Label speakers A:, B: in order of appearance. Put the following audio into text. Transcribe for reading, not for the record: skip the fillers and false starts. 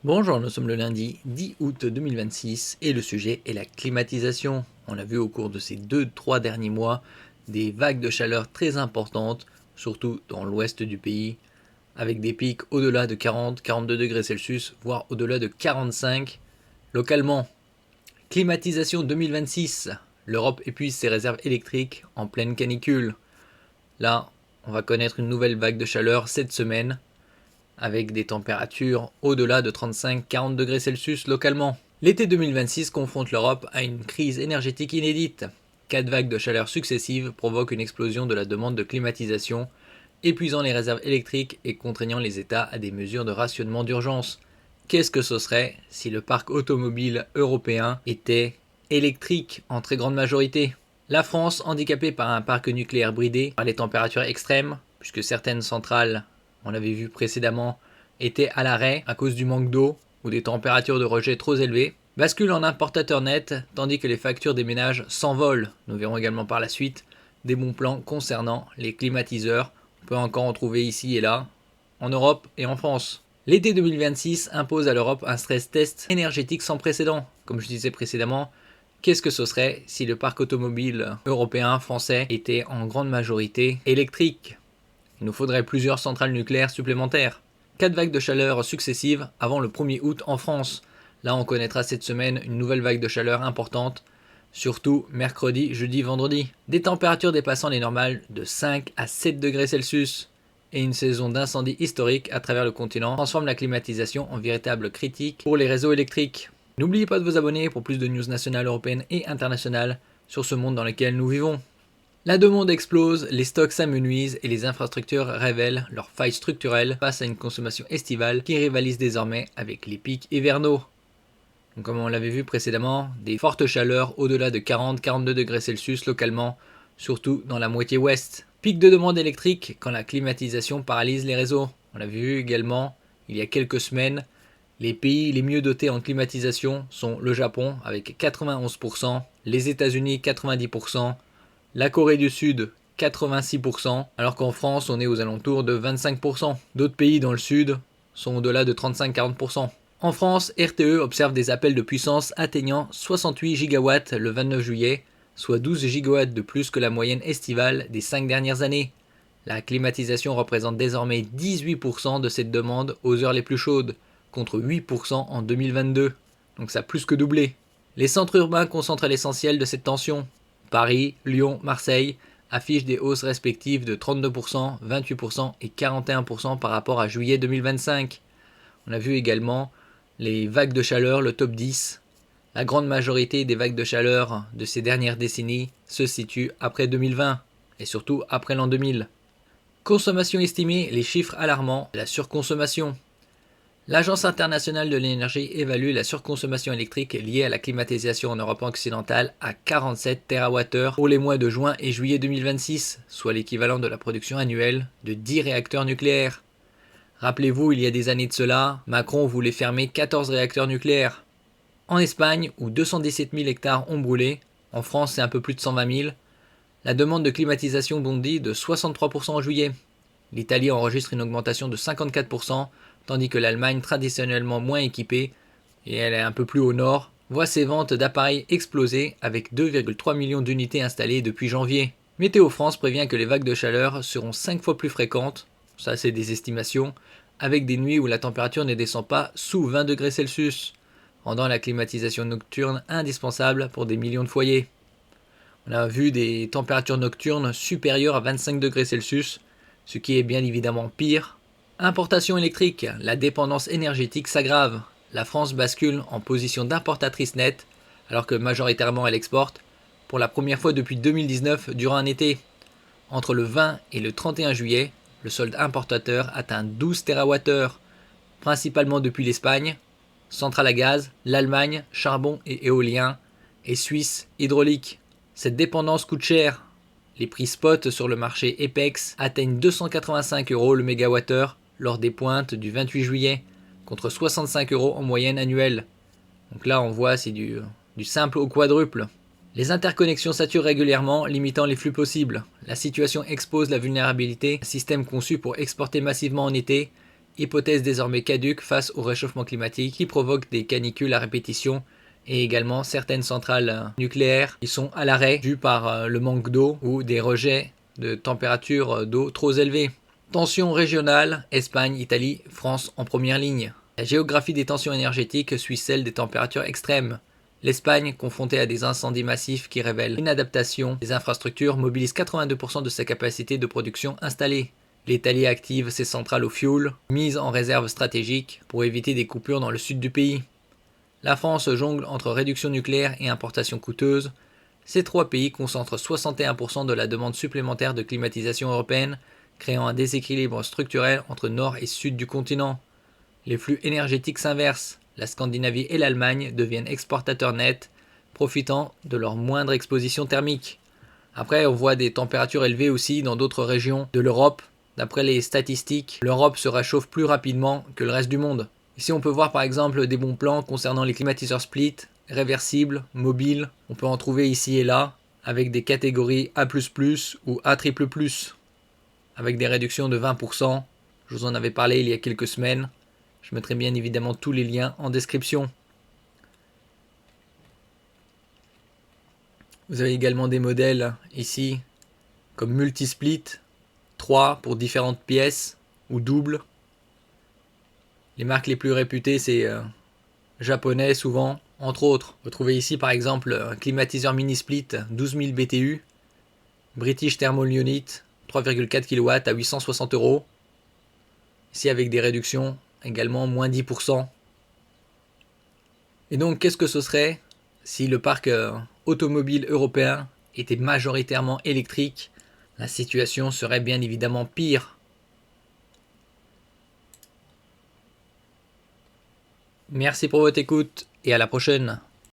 A: Bonjour, nous sommes le lundi 10 août 2026 et le sujet est la climatisation. On a vu au cours de ces 2-3 derniers mois des vagues de chaleur très importantes, surtout dans l'ouest du pays, avec des pics au-delà de 40-42 degrés Celsius, voire au-delà de 45 localement. Climatisation 2026. L'Europe épuise ses réserves électriques en pleine canicule. Là, on va connaître une nouvelle vague de chaleur cette semaine, avec des températures au-delà de 35-40 degrés Celsius localement. L'été 2026 confronte l'Europe à une crise énergétique inédite. 4 vagues de chaleur successives provoquent une explosion de la demande de climatisation, épuisant les réserves électriques et contraignant les États à des mesures de rationnement d'urgence. Qu'est-ce que ce serait si le parc automobile européen était électrique en très grande majorité? La France, handicapée par un parc nucléaire bridé par les températures extrêmes, puisque certaines centrales, on l'avait vu précédemment, étaient à l'arrêt à cause du manque d'eau ou des températures de rejet trop élevées, bascule en importateur net, tandis que les factures des ménages s'envolent. Nous verrons également par la suite des bons plans concernant les climatiseurs. On peut encore en trouver ici et là, en Europe et en France. L'été 2026 impose à l'Europe un stress test énergétique sans précédent. Comme je disais précédemment, qu'est-ce que ce serait si le parc automobile européen, français, était en grande majorité électrique? Il nous faudrait plusieurs centrales nucléaires supplémentaires. 4 vagues de chaleur successives avant le 1er août en France. Là, on connaîtra cette semaine une nouvelle vague de chaleur importante, surtout mercredi, jeudi, vendredi. Des températures dépassant les normales de 5 à 7 degrés Celsius. Et une saison d'incendie historique à travers le continent transforme la climatisation en véritable critique pour les réseaux électriques. N'oubliez pas de vous abonner pour plus de news nationales, européennes et internationales sur ce monde dans lequel nous vivons. La demande explose, les stocks s'amenuisent et les infrastructures révèlent leurs failles structurelles face à une consommation estivale qui rivalise désormais avec les pics hivernaux. Donc, comme on l'avait vu précédemment, des fortes chaleurs au-delà de 40-42 degrés Celsius localement, surtout dans la moitié ouest. Pic de demande électrique quand la climatisation paralyse les réseaux. On l'a vu également il y a quelques semaines. Les pays les mieux dotés en climatisation sont le Japon avec 91%, les États-Unis 90%, la Corée du Sud 86%, alors qu'en France on est aux alentours de 25%. D'autres pays dans le sud sont au-delà de 35-40%. En France, RTE observe des appels de puissance atteignant 68 gigawatts le 29 juillet, soit 12 gigawatts de plus que la moyenne estivale des 5 dernières années. La climatisation représente désormais 18% de cette demande aux heures les plus chaudes, contre 8% en 2022. Donc ça a plus que doublé. Les centres urbains concentrent l'essentiel de cette tension. Paris, Lyon, Marseille affichent des hausses respectives de 32%, 28% et 41% par rapport à juillet 2025. On a vu également les vagues de chaleur, le top 10. La grande majorité des vagues de chaleur de ces dernières décennies se situent après 2020 et surtout après l'an 2000. Consommation estimée, les chiffres alarmants, la surconsommation. L'Agence internationale de l'énergie évalue la surconsommation électrique liée à la climatisation en Europe occidentale à 47 TWh pour les mois de juin et juillet 2026, soit l'équivalent de la production annuelle de 10 réacteurs nucléaires. Rappelez-vous, il y a des années de cela, Macron voulait fermer 14 réacteurs nucléaires. En Espagne, où 217 000 hectares ont brûlé, en France c'est un peu plus de 120 000, la demande de climatisation bondit de 63% en juillet. L'Italie enregistre une augmentation de 54%, tandis que l'Allemagne, traditionnellement moins équipée, et elle est un peu plus au nord, voit ses ventes d'appareils exploser avec 2,3 millions d'unités installées depuis janvier. Météo France prévient que les vagues de chaleur seront 5 fois plus fréquentes, ça c'est des estimations, avec des nuits où la température ne descend pas sous 20 degrés Celsius, rendant la climatisation nocturne indispensable pour des millions de foyers. On a vu des températures nocturnes supérieures à 25 degrés Celsius, ce qui est bien évidemment pire. Importation électrique, la dépendance énergétique s'aggrave. La France bascule en position d'importatrice nette, alors que majoritairement elle exporte, pour la première fois depuis 2019 durant un été. Entre le 20 et le 31 juillet, le solde importateur atteint 12 TWh, principalement depuis l'Espagne, centrale à gaz, l'Allemagne, charbon et éolien, et Suisse, hydraulique. Cette dépendance coûte cher. Les prix spot sur le marché EPEX atteignent 285 € le mégawattheure lors des pointes du 28 juillet, contre 65 € en moyenne annuelle. Donc là on voit c'est du simple au quadruple. Les interconnexions saturent régulièrement, limitant les flux possibles. La situation expose la vulnérabilité d'un système conçu pour exporter massivement en été hypothèse désormais caduque face au réchauffement climatique qui provoque des canicules à répétition et également certaines centrales nucléaires qui sont à l'arrêt dû par le manque d'eau ou des rejets de températures d'eau trop élevées. Tensions régionales, Espagne, Italie, France en première ligne. La géographie des tensions énergétiques suit celle des températures extrêmes. L'Espagne, confrontée à des incendies massifs qui révèlent l'inadaptation des infrastructures, mobilise 82% de sa capacité de production installée. L'Italie active ses centrales au fioul, mises en réserve stratégique pour éviter des coupures dans le sud du pays. La France jongle entre réduction nucléaire et importation coûteuse. Ces trois pays concentrent 61% de la demande supplémentaire de climatisation européenne, créant un déséquilibre structurel entre nord et sud du continent. Les flux énergétiques s'inversent. La Scandinavie et l'Allemagne deviennent exportateurs nets, profitant de leur moindre exposition thermique. Après, on voit des températures élevées aussi dans d'autres régions de l'Europe. D'après les statistiques, l'Europe se réchauffe plus rapidement que le reste du monde. Ici, on peut voir par exemple des bons plans concernant les climatiseurs split, réversibles, mobiles. On peut en trouver ici et là, avec des catégories A++ ou A++, avec des réductions de 20%. Je vous en avais parlé il y a quelques semaines. Je mettrai bien évidemment tous les liens en description. Vous avez également des modèles ici, comme multisplit, 3 pour différentes pièces, ou double. Les marques les plus réputées, c'est japonais souvent, entre autres. Vous trouvez ici par exemple un climatiseur mini-split 12 000 BTU, British Thermal Unit, 3,4 kW à 860 €. Ici avec des réductions également moins 10%. Et donc qu'est-ce que ce serait si le parc automobile européen était majoritairement électrique? La situation serait bien évidemment pire. Merci pour votre écoute et à la prochaine.